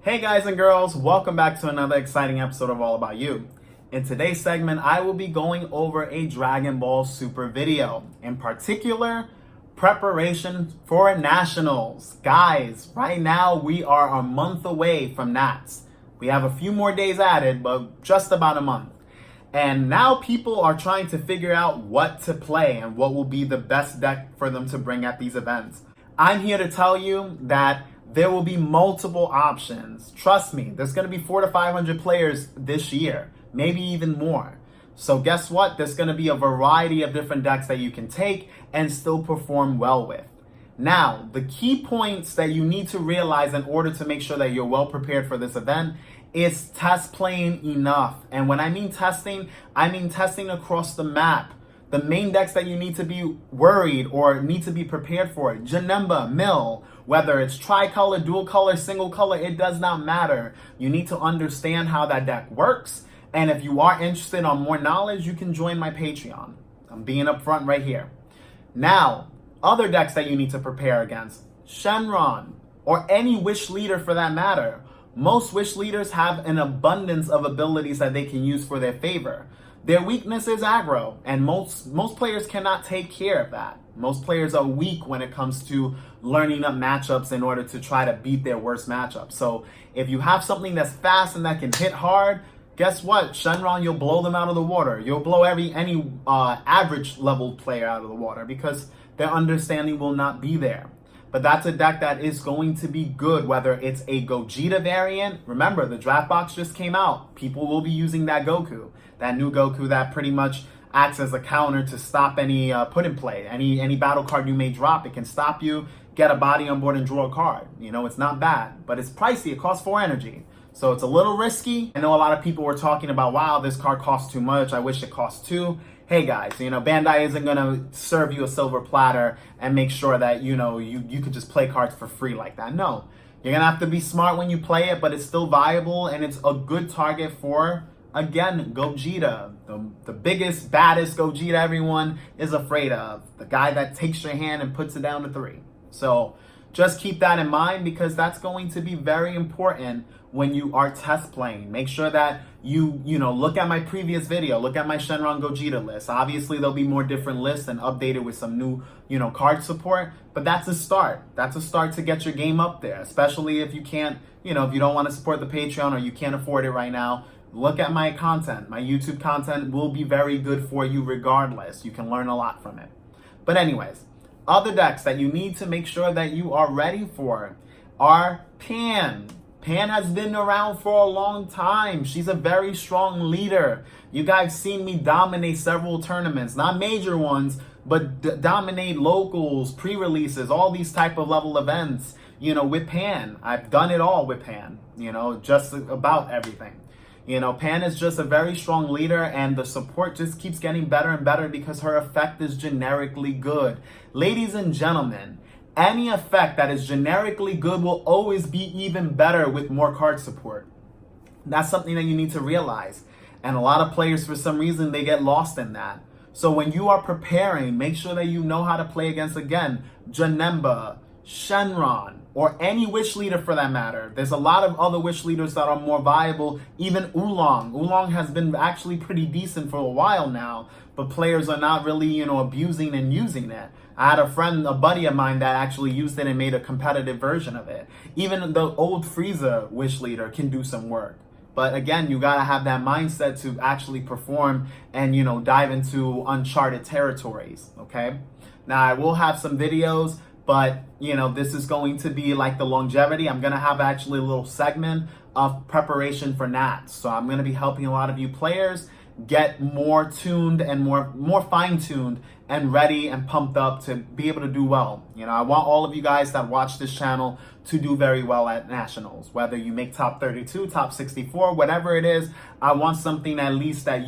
Hey guys and girls, welcome back to another exciting episode of All About You. In today's segment, I will be going over a Dragon Ball Super video. In particular, preparation for Nationals. Guys, right now we are a month away from Nats. We have a few more days added, but just about a month. And now people are trying to figure out what to play and what will be the best deck for them to bring at these events. I'm here to tell you that there will be multiple options. Trust me, there's going to be 400 to 500 players this year, maybe even more. So guess what? There's going to be a variety of different decks that you can take and still perform well with. Now, the key points that you need to realize in order to make sure that you're well prepared for this event is test playing enough. And when I mean testing across the map. The main decks that you need to be worried or need to be prepared for, Janemba, Mill, whether it's tricolor, dual color, single color, it does not matter. You need to understand how that deck works. And if you are interested on more knowledge, you can join my Patreon. I'm being upfront right here. Now, other decks that you need to prepare against, Shenron, or any Wish Leader for that matter. Most Wish Leaders have an abundance of abilities that they can use for their favor. Their weakness is aggro, and most players cannot take care of that. Most players are weak when it comes to learning up matchups in order to try to beat their worst matchups. So if you have something that's fast and that can hit hard, guess what? Shenron, you'll blow them out of the water. You'll blow any average level player out of the water because their understanding will not be there. But that's a deck that is going to be good, whether it's a Gogeta variant. Remember, the draft box just came out. People will be using that Goku, that new Goku that pretty much acts as a counter to stop any put in play. Any battle card you may drop, it can stop you, get a body on board and draw a card. You know, it's not bad, but it's pricey. It costs 4 energy. So it's a little risky. I know a lot of people were talking about, wow, this card costs too much. I wish it cost 2. Hey guys, Bandai isn't going to serve you a silver platter and make sure that, you could just play cards for free like that. No, you're going to have to be smart when you play it, but it's still viable and it's a good target for, again, Gogeta. The biggest, baddest Gogeta everyone is afraid of. The guy that takes your hand and puts it down to 3. So just keep that in mind because that's going to be very important when you are test playing. Make sure that you look at my previous video, look at my Shenron Gogeta list. Obviously, there'll be more different lists and updated with some new, card support, but that's a start. That's a start to get your game up there, especially if you can't, if you don't want to support the Patreon or you can't afford it right now. Look at my content. My YouTube content will be very good for you regardless. You can learn a lot from it. But anyways, other decks that you need to make sure that you are ready for are Pan. Pan has been around for a long time. She's a very strong leader. You guys seen me dominate several tournaments, not major ones, but dominate locals, pre-releases, all these type of level events, with Pan. I've done it all with Pan, just about everything. Pan is just a very strong leader and the support just keeps getting better and better because her effect is generically good. Ladies and gentlemen, any effect that is generically good will always be even better with more card support. That's something that you need to realize. And a lot of players, for some reason, they get lost in that. So when you are preparing, make sure that you know how to play against, again, Janemba, Shenron, or any Wish Leader for that matter. There's a lot of other Wish Leaders that are more viable. Even Oolong. Oolong has been actually pretty decent for a while now, but players are not really, abusing and using it. I had a buddy of mine that actually used it and made a competitive version of it. Even the old Frieza Wish Leader can do some work. But again, you gotta have that mindset to actually perform and, dive into uncharted territories, okay? Now, I will have some videos, but, this is going to be like the longevity. I'm gonna have actually a little segment of preparation for Nats. So I'm gonna be helping a lot of you players get more tuned and more fine-tuned and ready and pumped up to be able to do well. I want all of you guys that watch this channel to do very well at Nationals. Whether you make top 32, top 64, whatever it is, I want something at least that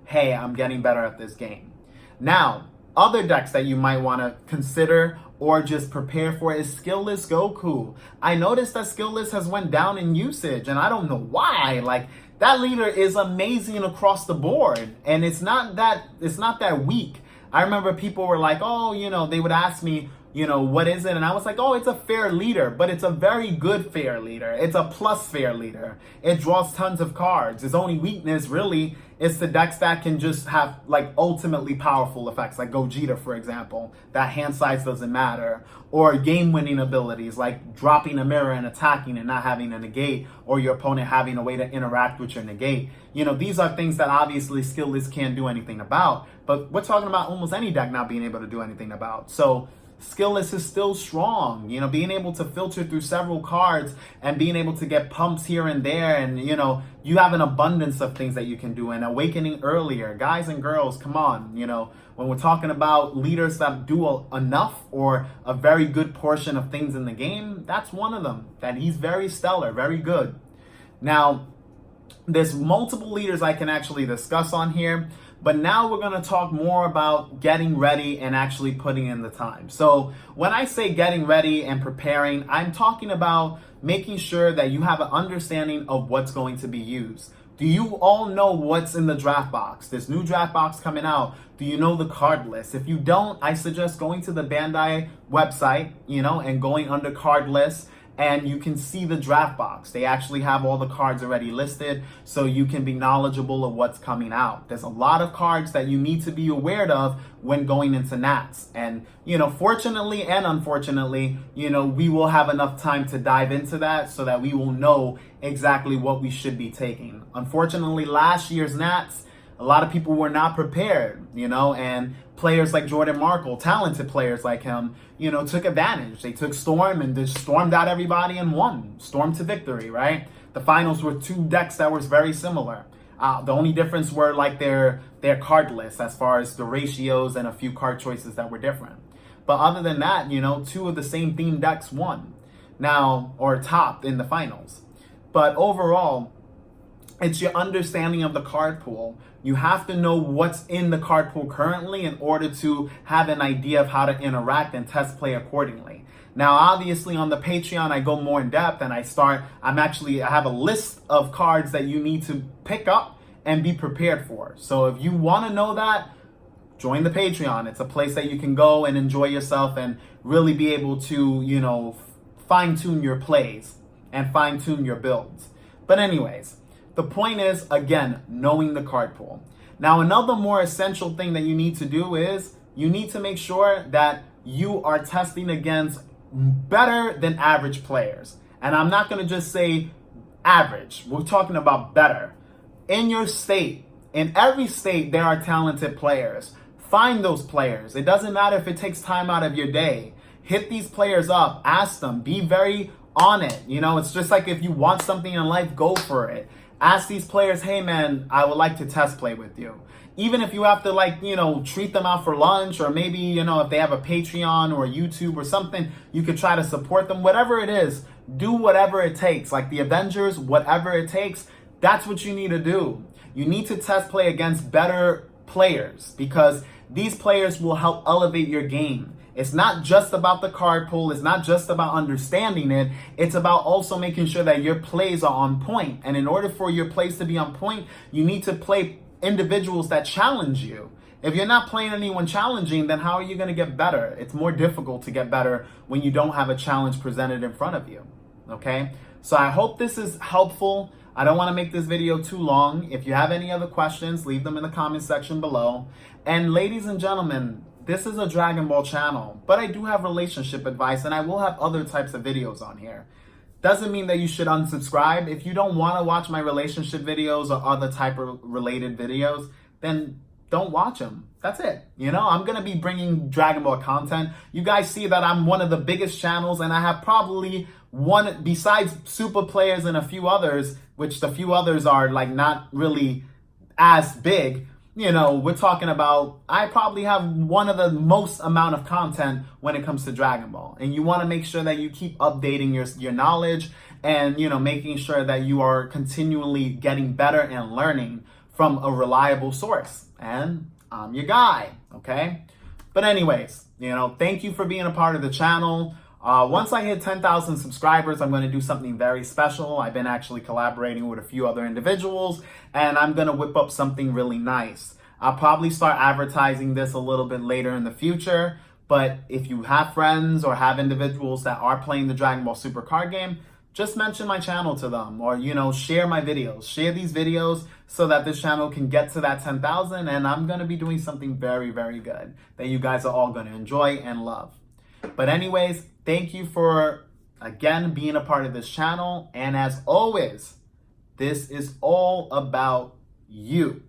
hey, I'm getting better at this game. Now, other decks that you might want to consider or just prepare for is Skilllist Goku. I noticed that Skilllist has went down in usage and I don't know why. Like, that leader is amazing across the board and it's not that weak. I remember people were like, oh, they would ask me, what is it? And I was like, oh, it's a fair leader, but it's a very good fair leader. It's a plus fair leader. It draws tons of cards. Its only weakness really is the decks that can just have like ultimately powerful effects, like Gogeta, for example, that hand size doesn't matter, or game winning abilities like dropping a mirror and attacking and not having a negate, or your opponent having a way to interact with your negate. These are things that obviously Skilllist can't do anything about, but we're talking about almost any deck not being able to do anything about. So Skilllist is still strong, being able to filter through several cards and being able to get pumps here and there. And, you have an abundance of things that you can do, and awakening earlier. Guys and girls, come on, when we're talking about leaders that do enough or a very good portion of things in the game, that's one of them. That he's very stellar, very good. Now, there's multiple leaders I can actually discuss on here. But now we're going to talk more about getting ready and actually putting in the time. So when I say getting ready and preparing, I'm talking about making sure that you have an understanding of what's going to be used. Do you all know what's in the draft box? This new draft box coming out. Do you know the card list? If you don't, I suggest going to the Bandai website, and going under card list. And you can see the draft box. They actually have all the cards already listed, so you can be knowledgeable of what's coming out. There's a lot of cards that you need to be aware of when going into Nats. And, fortunately and unfortunately, we will have enough time to dive into that so that we will know exactly what we should be taking. Unfortunately, last year's Nats, a lot of people were not prepared, and players like Jordan Markle, talented players like him, took advantage. They took Storm and just stormed out everybody and won. Storm to victory, right? The finals were two decks that was very similar. The only difference were like their card list as far as the ratios and a few card choices that were different. But other than that, two of the same theme decks won now, or topped in the finals. But overall, it's your understanding of the card pool. You have to know what's in the card pool currently in order to have an idea of how to interact and test play accordingly. Now, obviously on the Patreon, I go more in depth and I have a list of cards that you need to pick up and be prepared for. So if you want to know that, join the Patreon. It's a place that you can go and enjoy yourself and really be able to, fine tune your plays and fine tune your builds. But anyways, the point is, again, knowing the card pool. Now, another more essential thing that you need to do is you need to make sure that you are testing against better than average players. And I'm not going to just say average. We're talking about better. In your state, in every state, there are talented players. Find those players. It doesn't matter if it takes time out of your day. Hit these players up. Ask them. Be very on it. It's just like if you want something in life, go for it. Ask these players, hey man, I would like to test play with you. Even if you have to treat them out for lunch, or maybe, if they have a Patreon or a YouTube or something, you could try to support them. Whatever it is, do whatever it takes. Like the Avengers, whatever it takes, that's what you need to do. You need to test play against better players because these players will help elevate your game. It's not just about the card pool. It's not just about understanding it. It's about also making sure that your plays are on point. And in order for your plays to be on point, you need to play individuals that challenge you. If you're not playing anyone challenging, then how are you going to get better? It's more difficult to get better when you don't have a challenge presented in front of you. Okay? So I hope this is helpful. I don't want to make this video too long. If you have any other questions, leave them in the comment section below. And ladies and gentlemen, this is a Dragon Ball channel, but I do have relationship advice and I will have other types of videos on here. Doesn't mean that you should unsubscribe. If you don't want to watch my relationship videos or other type of related videos, then don't watch them. That's it. I'm going to be bringing Dragon Ball content. You guys see that I'm one of the biggest channels and I have probably one, besides Super Players and a few others, which the few others are like not really as big. We're talking about, I probably have one of the most amount of content when it comes to Dragon Ball. And you want to make sure that you keep updating your knowledge and, making sure that you are continually getting better and learning from a reliable source. And I'm your guy, okay? But anyways, thank you for being a part of the channel. Once I hit 10,000 subscribers, I'm going to do something very special. I've been actually collaborating with a few other individuals, and I'm going to whip up something really nice. I'll probably start advertising this a little bit later in the future, But if you have friends or have individuals that are playing the Dragon Ball Super card game, just mention my channel to them, or, share my videos. Share these videos so that this channel can get to that 10,000, and I'm going to be doing something very, very good that you guys are all going to enjoy and love. But anyways, thank you for, again, being a part of this channel. And as always, this is all about you.